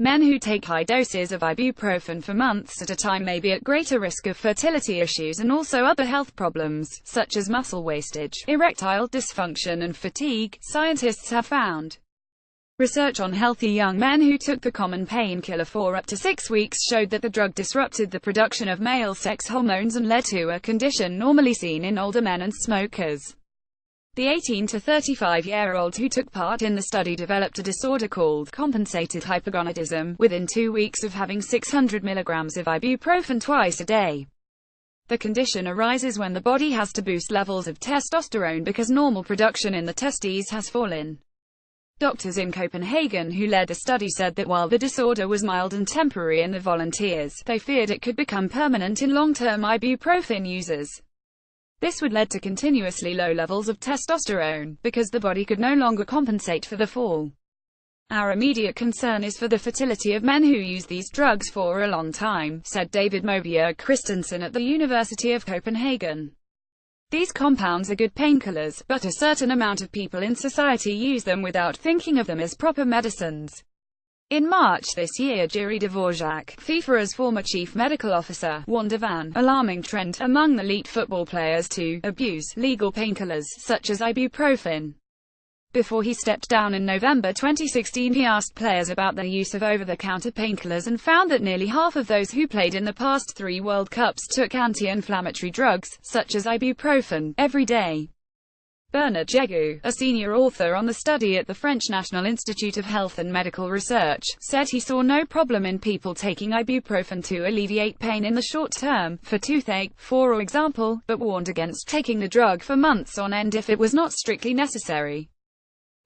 Men who take high doses of ibuprofen for months at a time may be at greater risk of fertility issues and also other health problems, such as muscle wastage, erectile dysfunction and fatigue, scientists have found. Research on healthy young men who took the common painkiller for up to 6 weeks showed that the drug disrupted the production of male sex hormones and led to a condition normally seen in older men and smokers. The 18 to 35-year-olds who took part in the study developed a disorder called compensated hypogonadism within 2 weeks of having 600 milligrams of ibuprofen twice a day. The condition arises when the body has to boost levels of testosterone because normal production in the testes has fallen. Doctors in Copenhagen who led the study said that while the disorder was mild and temporary in the volunteers, they feared it could become permanent in long-term ibuprofen users. This would lead to continuously low levels of testosterone, because the body could no longer compensate for the fall. Our immediate concern is for the fertility of men who use these drugs for a long time, said David Moberg Christensen at the University of Copenhagen. These compounds are good painkillers, but a certain amount of people in society use them without thinking of them as proper medicines. In March this year, Jiří Dvořák, FIFA's former chief medical officer, warned of an alarming trend among elite football players to abuse legal painkillers, such as ibuprofen. Before he stepped down in November 2016, he asked players about their use of over-the-counter painkillers and found that nearly half of those who played in the past 3 World Cups took anti-inflammatory drugs, such as ibuprofen, every day. Bernard Jegu, a senior author on the study at the French National Institute of Health and Medical Research, said he saw no problem in people taking ibuprofen to alleviate pain in the short term, for toothache, for example, but warned against taking the drug for months on end if it was not strictly necessary.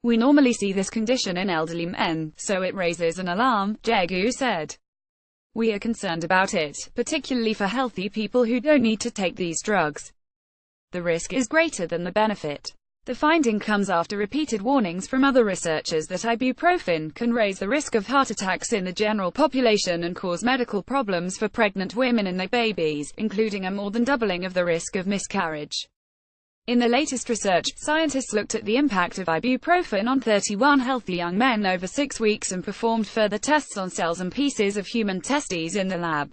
We normally see this condition in elderly men, so it raises an alarm, Jegu said. We are concerned about it, particularly for healthy people who don't need to take these drugs. The risk is greater than the benefit. The finding comes after repeated warnings from other researchers that ibuprofen can raise the risk of heart attacks in the general population and cause medical problems for pregnant women and their babies, including a more than doubling of the risk of miscarriage. In the latest research, scientists looked at the impact of ibuprofen on 31 healthy young men over 6 weeks and performed further tests on cells and pieces of human testes in the lab.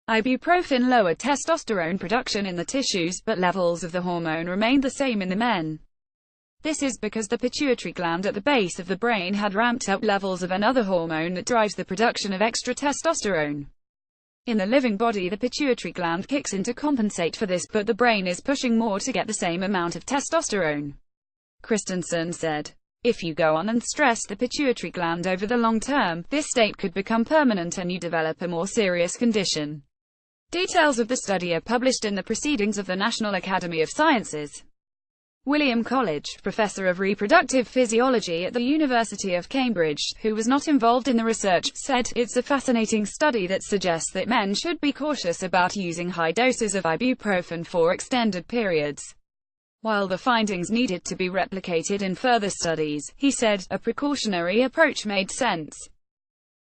Ibuprofen lowered testosterone production in the tissues, but levels of the hormone remained the same in the men. This is because the pituitary gland at the base of the brain had ramped up levels of another hormone that drives the production of extra testosterone. In the living body, the pituitary gland kicks in to compensate for this, but the brain is pushing more to get the same amount of testosterone. Christensen said, if you go on and stress the pituitary gland over the long term, this state could become permanent and you develop a more serious condition. Details of the study are published in the Proceedings of the National Academy of Sciences. William College, professor of reproductive physiology at the University of Cambridge, who was not involved in the research, said, it's a fascinating study that suggests that men should be cautious about using high doses of ibuprofen for extended periods. While the findings needed to be replicated in further studies, he said, a precautionary approach made sense.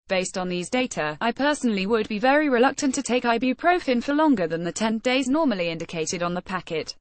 Based on these data, I personally would be very reluctant to take ibuprofen for longer than the 10 days normally indicated on the packet.